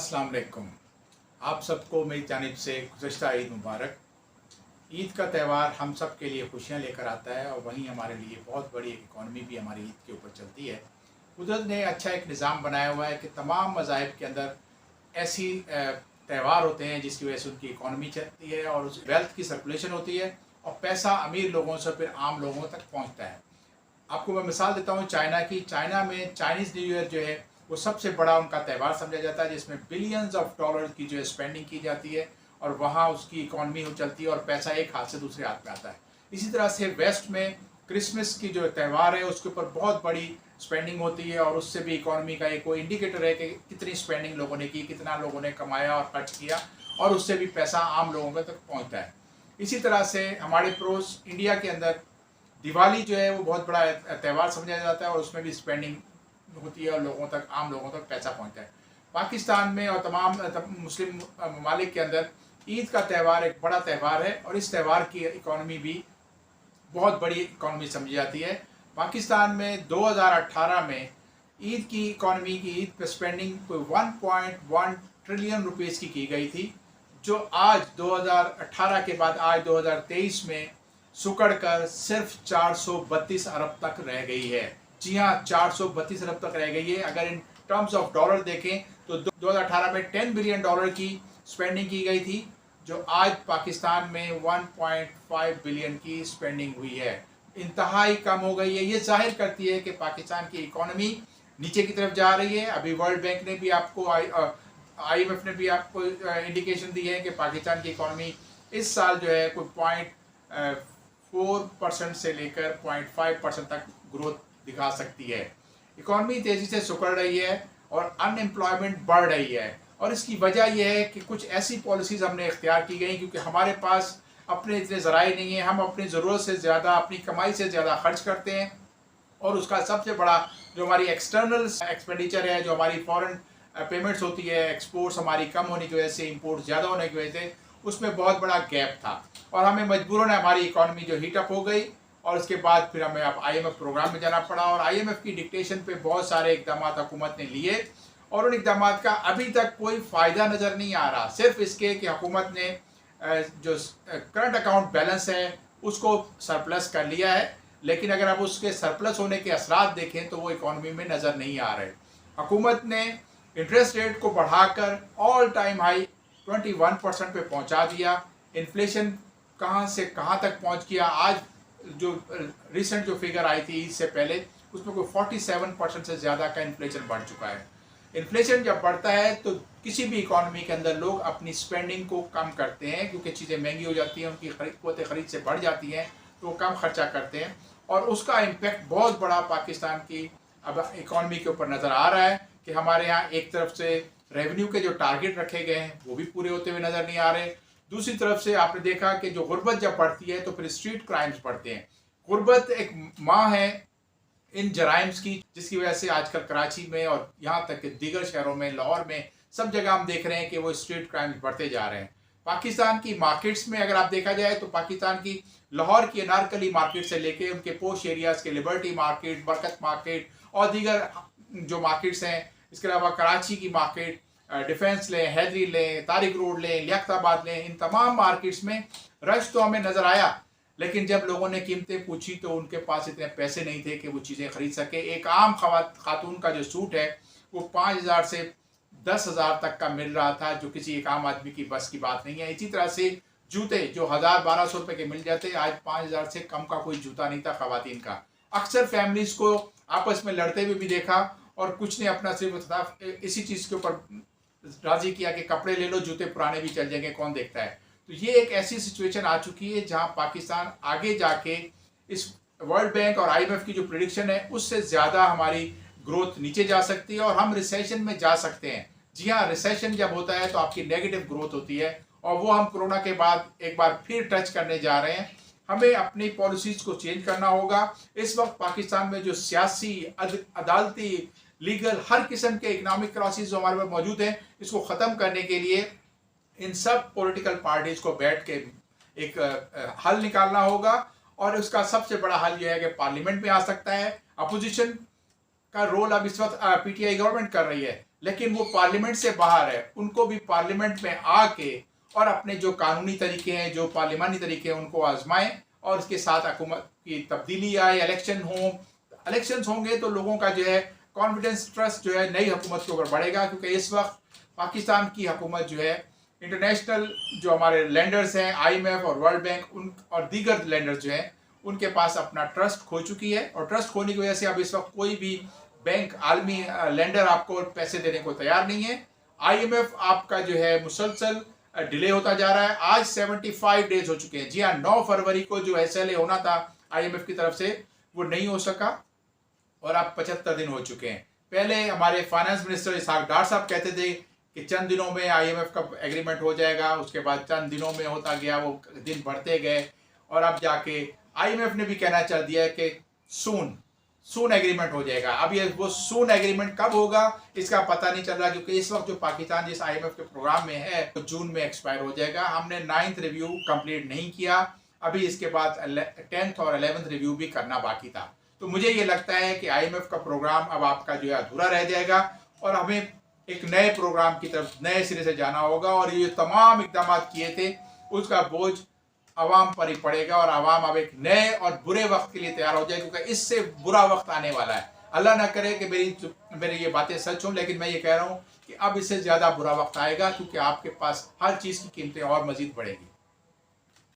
अस्सलाम वालेकुम। आप सबको मेरी जानिब से गुज़श्ता ईद मुबारक। ईद का त्यौहार हम सब के लिए खुशियाँ लेकर आता है और वहीं हमारे लिए बहुत बड़ी इकॉनमी भी हमारी ईद के ऊपर चलती है। कुदरत ने अच्छा एक निज़ाम बनाया हुआ है कि तमाम मज़ाहिब के अंदर ऐसी त्यौहार होते हैं जिसकी वजह से उनकी इकॉनमी चलती है और उस वेल्थ की सर्कुलेशन होती है और पैसा अमीर लोगों से फिर आम लोगों तक पहुँचता है। आपको मैं मिसाल देता हूँ चाइना की। चाइना में चाइनीज़ न्यू ईयर जो है वो सबसे बड़ा उनका त्यौहार समझा जाता है, जिसमें बिलियंस ऑफ डॉलर की जो है स्पेंडिंग की जाती है और वहाँ उसकी इकॉनमी हो चलती है और पैसा एक हाथ से दूसरे हाथ में आता है। इसी तरह से वेस्ट में क्रिसमस की जो त्यौहार है उसके ऊपर बहुत बड़ी स्पेंडिंग होती है और उससे भी इकॉनमी का एक कोई इंडिकेटर है कि कितनी स्पेंडिंग लोगों ने की, कितना लोगों ने कमाया और खर्च किया और उससे भी पैसा आम लोगों तक पहुँचता है। इसी तरह से हमारे पड़ोस इंडिया के अंदर दिवाली जो है वो बहुत बड़ा त्यौहार समझा जाता है और उसमें भी स्पेंडिंग होती है और लोगों तक, आम लोगों तक पैसा पहुंचता है। पाकिस्तान में और तमाम मुस्लिम ममालिक के अंदर ईद का त्यौहार एक बड़ा त्यौहार है और इस त्यौहार की इकॉनमी भी बहुत बड़ी इकॉनमी समझी जाती है। पाकिस्तान में 2018 में ईद की इकॉनमी की ईद पर स्पेंडिंग 1.1 ट्रिलियन रुपीज़ की गई थी, जो आज 2018 के बाद आज 2023 में सुकड़ कर सिर्फ 432 अरब तक रह गई है। जी हाँ, 432 अरब तक रह गई है। अगर इन टर्म्स ऑफ डॉलर देखें तो 2018 में 10 बिलियन डॉलर की स्पेंडिंग की गई थी, जो आज पाकिस्तान में 1.5 बिलियन की स्पेंडिंग हुई है। इंतहाई कम हो गई है। ये जाहिर करती है कि पाकिस्तान की इकॉनमी नीचे की तरफ जा रही है। अभी वर्ल्ड बैंक ने भी आपको IMF ने भी आपको इंडिकेशन दी है कि पाकिस्तान की इकॉनमी इस साल जो है कोई 4% से लेकर 0.5% तक ग्रोथ दिखा सकती है। इकॉनमी तेज़ी से सिकुड़ रही है और अनएम्प्लॉयमेंट बढ़ रही है और इसकी वजह यह है कि कुछ ऐसी पॉलिसीज़ हमने इख्तियार की गई क्योंकि हमारे पास अपने इतने ज़राए नहीं हैं। हम अपनी ज़रूरत से ज़्यादा, अपनी कमाई से ज़्यादा खर्च करते हैं और उसका सबसे बड़ा जो हमारी एक्सटर्नल एक्सपेंडिचर है, जो हमारी फॉरेन पेमेंट्स होती है, एक्सपोर्ट्स हमारी कम होने की वजह से, इंपोर्ट ज़्यादा होने की वजह से उसमें बहुत बड़ा गैप था और हमें मजबूरन हमारी इकॉनमी जो हीटअप हो गई और उसके बाद फिर हमें अब IMF प्रोग्राम में जाना पड़ा और IMF की डिक्टेशन पे बहुत सारे इकदाम हुकूमत ने लिए और उन इकदाम का अभी तक कोई फ़ायदा नज़र नहीं आ रहा, सिर्फ इसके कि हुकूमत ने जो करंट अकाउंट बैलेंस है उसको सरप्लस कर लिया है, लेकिन अगर आप उसके सरप्लस होने के असरात देखें तो वो इकॉनमी में नज़र नहीं आ रहे। हुकूमत ने इंटरेस्ट रेट को बढ़ाकर ऑल टाइम हाई 21% पे पहुंचा दिया। इन्फ्लेशन कहां से कहां तक पहुंच गया, आज जो रिसेंट जो फिगर आई थी इससे पहले उसमें कोई 47% से ज़्यादा का इन्फ्लेशन बढ़ चुका है। इन्फ्लेशन जब बढ़ता है तो किसी भी इकॉनमी के अंदर लोग अपनी स्पेंडिंग को कम करते हैं क्योंकि चीज़ें महंगी हो जाती हैं, उनकी क़ुव्वत ख़रीद से बढ़ जाती हैं तो वो कम खर्चा करते हैं और उसका इम्पेक्ट बहुत बड़ा पाकिस्तान की अब इकॉनमी के ऊपर नज़र आ रहा है कि हमारे यहाँ एक तरफ से रेवेन्यू के जो टारगेट रखे गए हैं वो भी पूरे होते हुए नज़र नहीं आ रहे। दूसरी तरफ से आपने देखा कि जो गुर्बत जब बढ़ती है तो फिर स्ट्रीट क्राइम्स बढ़ते हैं। गुर्बत एक माँ है इन जराइम्स की, जिसकी वजह से आजकल कराची में और यहाँ तक कि दीगर शहरों में, लाहौर में, सब जगह हम देख रहे हैं कि वो स्ट्रीट क्राइम्स बढ़ते जा रहे हैं। पाकिस्तान की मार्केट्स में अगर आप देखा जाए तो पाकिस्तान की लाहौर की अनारकली मार्केट से लेके उनके पोश एरियाज़ के लिबर्टी मार्केट, बरकत मार्केट और दीगर जो मार्केट्स हैं, इसके अलावा कराची की मार्केट, डिफेंस लें, हैदरी लें, तारिक रोड लें, लियाकताबाद लें, इन तमाम मार्केट्स में रश तो हमें नज़र आया, लेकिन जब लोगों ने कीमतें पूछी तो उनके पास इतने पैसे नहीं थे कि वो चीज़ें ख़रीद सके। एक आम खातून का जो सूट है वो 5,000 से 10,000 तक का मिल रहा था, जो किसी एक आम आदमी की बस की बात नहीं है। इसी तरह से जूते जो 1,000-1,200 रुपये के मिल जाते, आज 5,000 से कम का कोई जूता नहीं था ख़वातीन का। अक्सर फैमिलीज़ को आपस में लड़ते हुए भी देखा और कुछ ने अपना सिर्फ इसी चीज़ के ऊपर राज़ी किया कि कपड़े ले लो, जूते पुराने भी चल जाएंगे, कौन देखता है। तो ये एक ऐसी सिचुएशन आ चुकी है जहां पाकिस्तान आगे जाके इस वर्ल्ड बैंक और IMF की जो प्रेडिक्शन है उससे ज़्यादा हमारी ग्रोथ नीचे जा सकती है और हम रिसेशन में जा सकते हैं। जी हाँ, रिसेशन जब होता है तो आपकी नेगेटिव ग्रोथ होती है और वो हम कोरोना के बाद एक बार फिर टच करने जा रहे हैं। हमें अपनी पॉलिसीज़ को चेंज करना होगा। इस वक्त पाकिस्तान में जो सियासी, अदालती, लीगल, हर किस्म के इकनॉमिक क्राइसिस जो हमारे पास मौजूद हैं, इसको ख़त्म करने के लिए इन सब पॉलिटिकल पार्टीज़ को बैठ के एक हल निकालना होगा और उसका सबसे बड़ा हल यह है कि पार्लियामेंट में आ सकता है। अपोजिशन का रोल अब इस वक्त PTI गवर्नमेंट कर रही है, लेकिन वो पार्लियामेंट से बाहर है, उनको भी पार्लियामेंट में आके और अपने जो कानूनी तरीके हैं, जो पार्लिमानी तरीके हैं, उनको आजमाएं और इसके साथ हुकूमत की तब्दीली आए, इलेक्शंस होंगे तो लोगों का जो है कॉन्फिडेंस, ट्रस्ट जो है नई हुकूमत के ऊपर बढ़ेगा। क्योंकि इस वक्त पाकिस्तान की हुकूमत जो है इंटरनेशनल जो हमारे लेंडर्स हैं, IMF और वर्ल्ड बैंक, उन और दीगर लेंडर्स जो हैं, उनके पास अपना ट्रस्ट खो चुकी है। और ट्रस्ट खोने की वजह से अब इस वक्त कोई भी बैंक, आलमी लेंडर आपको पैसे देने को तैयार नहीं है। IMF आपका जो है मुसलसल डिले होता जा रहा है। आज 75 डेज हो चुके हैं। जी हाँ, 9 फरवरी को जो SLA होना था IMF की तरफ से वो नहीं हो सका और अब 75 दिन हो चुके हैं। पहले हमारे फाइनेंस मिनिस्टर इसहाक डार साहब कहते थे कि चंद दिनों में IMF का एग्रीमेंट हो जाएगा, उसके बाद चंद दिनों में होता गया, वो दिन बढ़ते गए और अब जाके IMF ने भी कहना चल दिया है कि सून एग्रीमेंट हो जाएगा। अब ये वो सून एग्रीमेंट कब होगा इसका पता नहीं चल रहा, क्योंकि इस वक्त जो पाकिस्तान जिस IMF के प्रोग्राम में है तो जून में एक्सपायर हो जाएगा। हमने 9th रिव्यू कंप्लीट नहीं किया, अभी इसके बाद 10th और 11th रिव्यू भी करना बाकी था। तो मुझे ये लगता है कि IMF का प्रोग्राम अब आपका जो है अधूरा रह जाएगा और हमें एक नए प्रोग्राम की तरफ नए सिरे से जाना होगा। और ये तमाम इकदाम किए थे उसका बोझ आवाम पर ही पड़ेगा और आवाम अब एक नए और बुरे वक्त के लिए तैयार हो जाए, क्योंकि इससे बुरा वक्त आने वाला है। अल्लाह ना करे कि मेरी ये बातें सच हों, लेकिन मैं ये कह रहा हूँ कि अब इससे ज़्यादा बुरा वक्त आएगा, क्योंकि आपके पास हर चीज़ की कीमतें और मज़ीद बढ़ेंगी।